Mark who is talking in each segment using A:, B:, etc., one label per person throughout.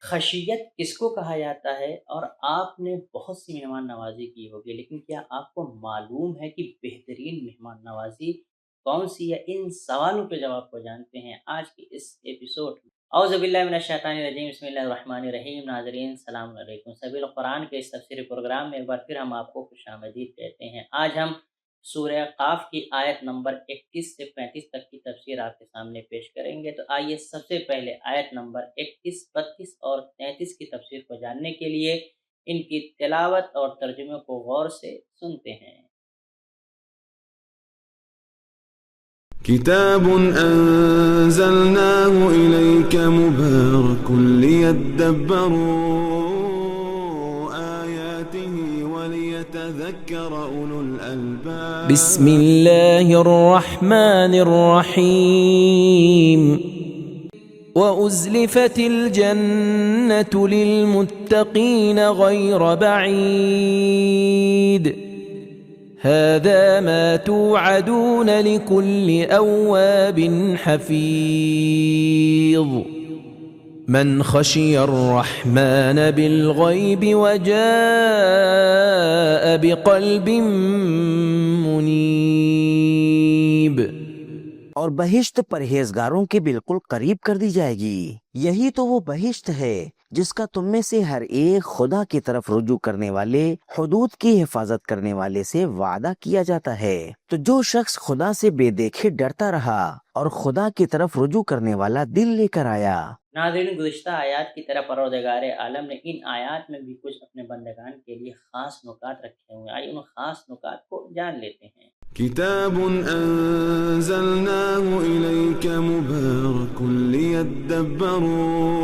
A: خشیت کس کو کہا جاتا ہے؟ اور آپ نے بہت سی مہمان نوازی کی ہوگی، لیکن کیا آپ کو معلوم ہے کہ بہترین مہمان نوازی کون سی ہے؟ ان سوالوں کے جواب کو جانتے ہیں آج کی اس ایپیسوڈ میں۔ اعوذ باللہ من الشیطان الرجیم، بسم اللہ الرحمن الرحیم۔ ناظرین السلام علیکم، سبیل القرآن کے اس تفسیری پروگرام میں ایک بار پھر ہم آپ کو خوش آمدید کہتے ہیں۔ آج ہم سورہ قاف کی آیت نمبر 21 سے 35 تک کی تفسیر آپ کے سامنے پیش کریں گے۔ تو آئیے سب سے پہلے آیت نمبر 21، 32 اور 33 کی تفسیر کو جاننے کے لیے ان کی تلاوت اور ترجمے کو غور سے سنتے ہیں۔
B: كتاب أنزلناه إليك مبارك ليدبروا آياته وليتذكر أولو الألباب
C: بسم الله الرحمن الرحيم وأزلفت الجنة للمتقين غير بعيد هذا ما توعدون لكل أواب حفيظ من خشي الرحمن بالغيب وجاء بقلب منيب۔
D: اور بہشت پرہیزگاروں کے بالکل قریب کر دی جائے گی۔ یہی تو وہ بہشت ہے جس کا تم میں سے ہر ایک خدا کی طرف رجوع کرنے والے، حدود کی حفاظت کرنے والے سے وعدہ کیا جاتا ہے۔ تو جو شخص خدا سے بے دیکھے ڈرتا رہا اور خدا کی طرف رجوع کرنے والا دل لے کر آیا۔
A: ناظرین، گزشتہ آیات کی طرح پروردگار عالم نے ان آیات میں بھی کچھ اپنے بندگان کے لیے خاص نکات رکھے ہوئے ہیں۔ آئیے ان خاص نکات کو جان لیتے ہیں۔
B: كتاب أنزلناه إليك مبارك ليدبروا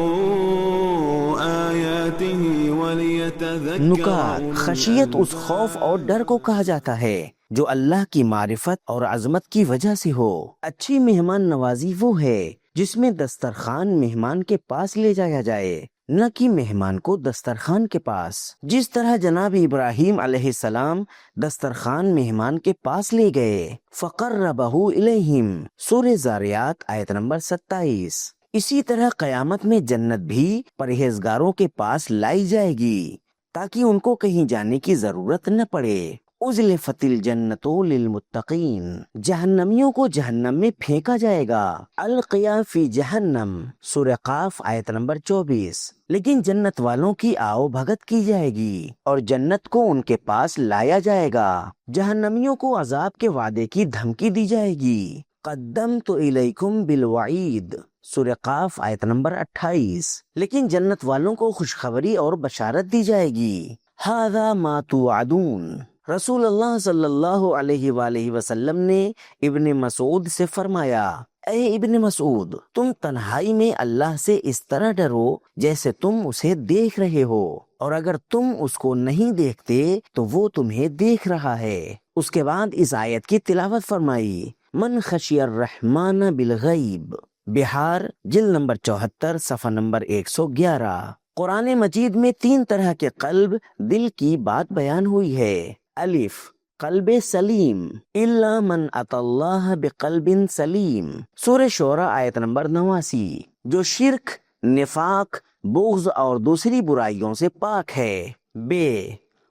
B: آياته وليتذكر
D: نکات، خشیت اس خوف اور ڈر کو کہا جاتا ہے جو اللہ کی معرفت اور عظمت کی وجہ سے ہو۔ اچھی مہمان نوازی وہ ہے جس میں دسترخوان مہمان کے پاس لے جایا جائے، نہ کہ مہمان کو دسترخوان کے پاس۔ جس طرح جناب ابراہیم علیہ السلام دسترخوان مہمان کے پاس لے گئے، فقربہ الیہم، سورہ زاریات آیت نمبر 27۔ اسی طرح قیامت میں جنت بھی پرہیزگاروں کے پاس لائی جائے گی تاکہ ان کو کہیں جانے کی ضرورت نہ پڑے۔ ازلفت الجنت للمتقین، جہنمیوں کو جہنم میں پھینکا جائے گا۔ القیا فی جہنم، سورہ قاف آیت نمبر 24۔ لیکن جنت والوں کی آؤ بھگت کی جائے گی اور جنت کو ان کے پاس لایا جائے گا۔ جہنمیوں کو عذاب کے وعدے کی دھمکی دی جائے گی۔ قدمت الیکم بالوعید، سورہ قاف آیت نمبر 28۔ لیکن جنت والوں کو خوشخبری اور بشارت دی جائے گی۔ ھذا ما توعدون، رسول اللہ صلی اللہ علیہ وآلہ وسلم نے ابن مسعود سے فرمایا، اے ابن مسعود، تم تنہائی میں اللہ سے اس طرح ڈرو جیسے تم اسے دیکھ رہے ہو، اور اگر تم اس کو نہیں دیکھتے تو وہ تمہیں دیکھ رہا ہے۔ اس کے بعد اس آیت کی تلاوت فرمائی، من خشی الرحمن بالغیب، بہار جلد نمبر 74، صفحہ نمبر 111۔ قرآن مجید میں 3 طرح کے قلب، دل کی بات بیان ہوئی ہے۔ الف، قلب سلیم، الا من اتی اللہ بقلب سلیم، سورہ شعراء آیت نمبر 89، جو شرک، نفاق، بغض اور دوسری برائیوں سے پاک ہے۔ بے،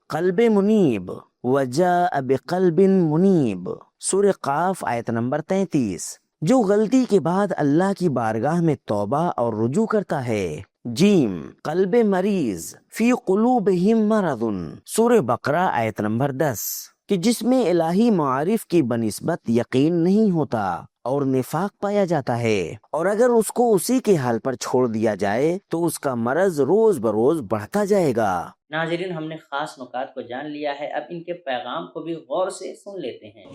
D: قلب منیب، وجاء بقلب منیب، سورہ قاف آیت نمبر 33، جو غلطی کے بعد اللہ کی بارگاہ میں توبہ اور رجوع کرتا ہے۔ جیم، قلب مریض، فی قلوبہم مرض، سورہ بقرہ آیت نمبر 10، کہ جس میں الہی معارف کی بنسبت یقین نہیں ہوتا اور نفاق پایا جاتا ہے، اور اگر اس کو اسی کے حال پر چھوڑ دیا جائے تو اس کا مرض روز بروز بڑھتا جائے گا۔
A: ناظرین، ہم نے خاص نکات کو جان لیا ہے، اب ان کے پیغام کو بھی غور سے سن لیتے ہیں۔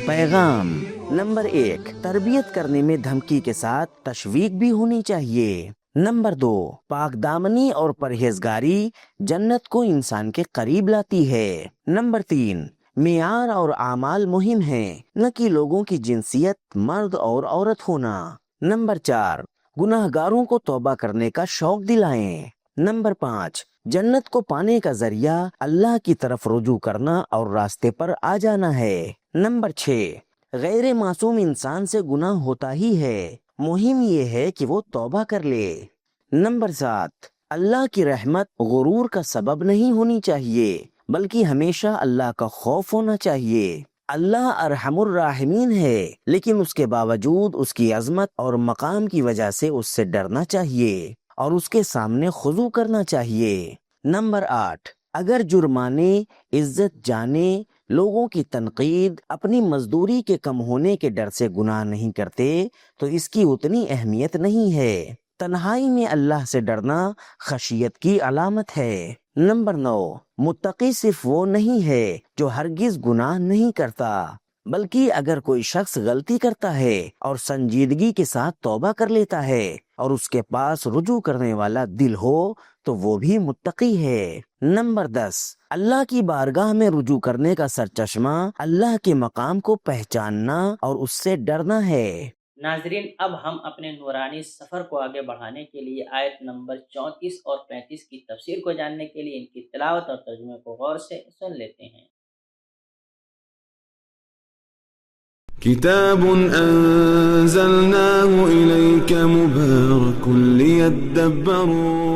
D: پیغام نمبر 1، تربیت کرنے میں دھمکی کے ساتھ تشویق بھی ہونی چاہیے۔ نمبر 2، پاک دامنی اور پرہیزگاری جنت کو انسان کے قریب لاتی ہے۔ نمبر 3، معیار اور اعمال مہم ہیں، نہ کہ لوگوں کی جنسیت، مرد اور عورت ہونا۔ نمبر 4، گناہ گاروں کو توبہ کرنے کا شوق دلائیں۔ نمبر 5، جنت کو پانے کا ذریعہ اللہ کی طرف رجوع کرنا اور راستے پر آ جانا ہے۔ نمبر 6، غیر معصوم انسان سے گناہ ہوتا ہی ہے، مہم یہ ہے کہ وہ توبہ کر لے۔ نمبر 7، اللہ کی رحمت غرور کا سبب نہیں ہونی چاہیے، بلکہ ہمیشہ اللہ کا خوف ہونا چاہیے۔ اللہ ارحم الراحمین ہے، لیکن اس کے باوجود اس کی عظمت اور مقام کی وجہ سے اس سے ڈرنا چاہیے اور اس کے سامنے خضوع کرنا چاہیے۔ نمبر 8، اگر جرمانے، عزت جانے، لوگوں کی تنقید، اپنی مزدوری کے کم ہونے کے ڈر سے گناہ نہیں کرتے تو اس کی اتنی اہمیت نہیں ہے۔ تنہائی میں اللہ سے ڈرنا خشیت کی علامت ہے۔ نمبر 9، متقی صرف وہ نہیں ہے جو ہرگز گناہ نہیں کرتا، بلکہ اگر کوئی شخص غلطی کرتا ہے اور سنجیدگی کے ساتھ توبہ کر لیتا ہے اور اس کے پاس رجوع کرنے والا دل ہو تو وہ بھی متقی ہے۔ نمبر 10، اللہ کی بارگاہ میں رجوع کرنے کا سرچشمہ اللہ کے مقام کو پہچاننا اور اس سے ڈرنا ہے۔
A: ناظرین، اب ہم اپنے نورانی سفر کو آگے بڑھانے کے لیے آیت نمبر 34 اور 35 کی تفسیر کو جاننے کے لیے ان کی تلاوت اور ترجمے کو غور سے سن لیتے ہیں۔
B: كتاب أنزلناه إليك مبارك ليدبروا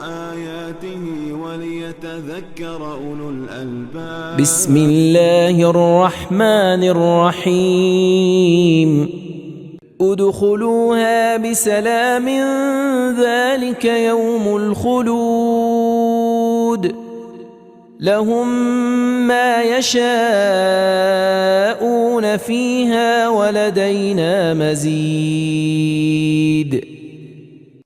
B: آياته وليتذكر أولو الألباب
C: بسم الله الرحمن الرحيم ادخلوها بسلام ذلك يوم الخلود لهم ما يشاءون فيها ولدينا مزيد۔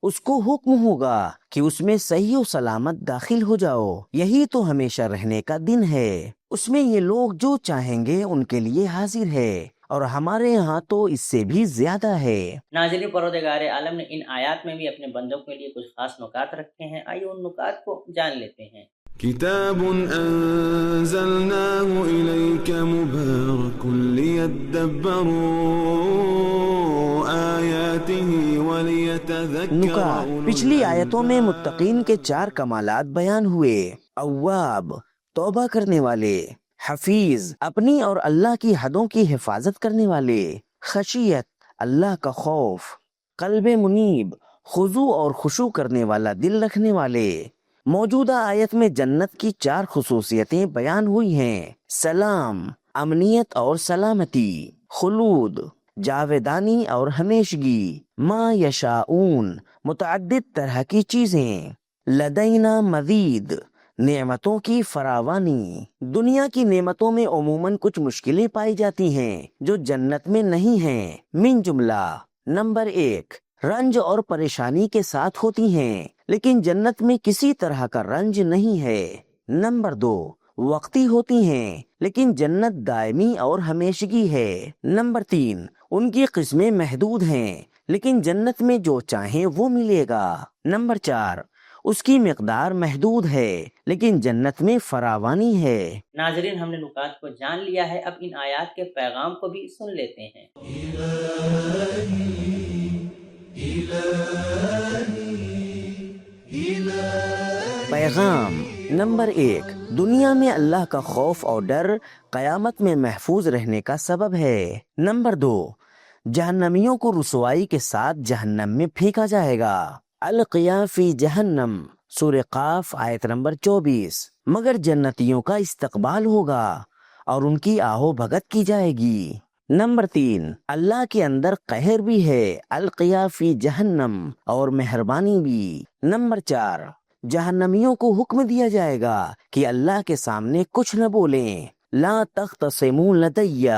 D: اس کو حکم ہوگا کہ اس میں صحیح و سلامت داخل ہو جاؤ، یہی تو ہمیشہ رہنے کا دن ہے، اس میں یہ لوگ جو چاہیں گے ان کے لیے حاضر ہے، اور ہمارے یہاں تو اس سے بھی زیادہ ہے۔
A: ناظرین، پروردگار عالم نے ان آیات میں بھی اپنے بندوں کے لیے کچھ خاص نکات رکھے ہیں، آئیے ان نکات کو جان لیتے ہیں۔
B: كتاب أنزلناه إليك مبارك ليدبروا آياته وليتذكر
D: نکات، پچھلی آیتوں میں متقین کے 4 کمالات بیان ہوئے۔ اواب، توبہ کرنے والے، حفیظ، اپنی اور اللہ کی حدوں کی حفاظت کرنے والے، خشیت، اللہ کا خوف، قلب منیب، خضوع اور خشوع کرنے والا دل رکھنے والے۔ موجودہ آیت میں جنت کی 4 خصوصیتیں بیان ہوئی ہیں: سلام، امنیت اور سلامتی، خلود، جاویدانی اور ہمیشگی، ما یشاؤون، متعدد طرح کی چیزیں، لدینا مزید، نعمتوں کی فراوانی۔ دنیا کی نعمتوں میں عموماً کچھ مشکلیں پائی جاتی ہیں جو جنت میں نہیں ہیں، من جملہ: نمبر 1، رنج اور پریشانی کے ساتھ ہوتی ہیں، لیکن جنت میں کسی طرح کا رنج نہیں ہے۔ نمبر 2، وقتی ہوتی ہیں، لیکن جنت دائمی اور ہمیشگی ہے۔ نمبر 3، ان کی قسمیں محدود ہیں، لیکن جنت میں جو چاہیں وہ ملے گا۔ نمبر 4، اس کی مقدار محدود ہے، لیکن جنت میں فراوانی ہے۔
A: ناظرین، ہم نے نکات کو جان لیا ہے، اب ان آیات کے پیغام کو بھی سن لیتے ہیں۔
D: پیغام نمبر 1، دنیا میں اللہ کا خوف اور ڈر قیامت میں محفوظ رہنے کا سبب ہے۔ نمبر 2، جہنمیوں کو رسوائی کے ساتھ جہنم میں پھینکا جائے گا۔ القیا فی جہنم، سورہ قاف آیت نمبر 24۔ مگر جنتیوں کا استقبال ہوگا اور ان کی آہو بھگت کی جائے گی۔ نمبر 3، اللہ کے اندر قہر بھی ہے، القیا فی جہنم، اور مہربانی بھی۔ نمبر 4، جہنمیوں کو حکم دیا جائے گا کہ اللہ کے سامنے کچھ نہ بولیں، لا تختصموا لدی،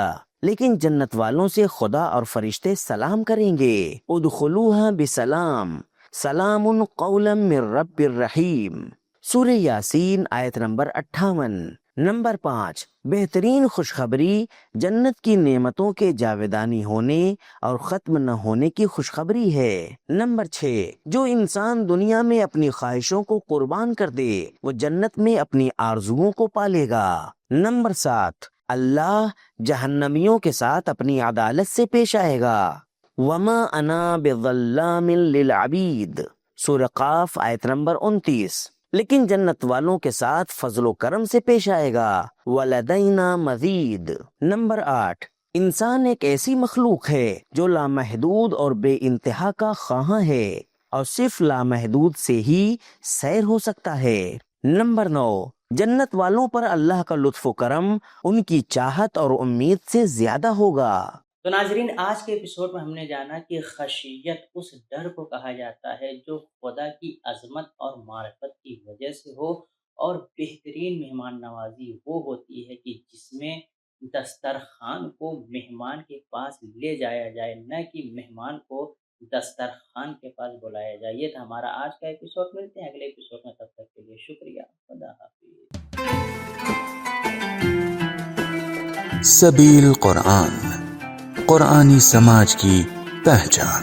D: لیکن جنت والوں سے خدا اور فرشتے سلام کریں گے، ادخلوها بسلام، سلام قولا من رب الرحیم، سورہ یاسین آیت نمبر 58۔ نمبر 5، بہترین خوشخبری جنت کی نعمتوں کے جاویدانی ہونے اور ختم نہ ہونے کی خوشخبری ہے۔ نمبر 6، جو انسان دنیا میں اپنی خواہشوں کو قربان کر دے وہ جنت میں اپنی آرزوؤں کو پالے گا۔ نمبر 7، اللہ جہنمیوں کے ساتھ اپنی عدالت سے پیش آئے گا۔ وما انا بظلام للعبید، سورہ قاف آیت نمبر 29۔ لیکن جنت والوں کے ساتھ فضل و کرم سے پیش آئے گا. وَلَدَيْنَا مَزِيد. نمبر 8، انسان ایک ایسی مخلوق ہے جو لامحدود اور بے انتہا کا خواہاں ہے اور صرف لامحدود سے ہی سیر ہو سکتا ہے. نمبر 9، جنت والوں پر اللہ کا لطف و کرم ان کی چاہت اور امید سے زیادہ ہوگا.
A: تو ناظرین، آج کے ایپیسوڈ میں ہم نے جانا کہ خشیت اس ڈر کو کہا جاتا ہے جو خدا کی عظمت اور معرفت کی وجہ سے ہو، اور بہترین مہمان نوازی وہ ہوتی ہے کہ جس میں دسترخوان کو مہمان کے پاس لے جایا جائے، نہ کہ مہمان کو دسترخوان کے پاس بلایا جائے. یہ تھا ہمارا آج کا ایپیسوڈ. ملتے ہیں اگلے ایپیسوڈ میں، تب تک کے لیے شکریہ. خدا حافظ.
E: سبیل قرآن، قرآنی سماج کی پہچان.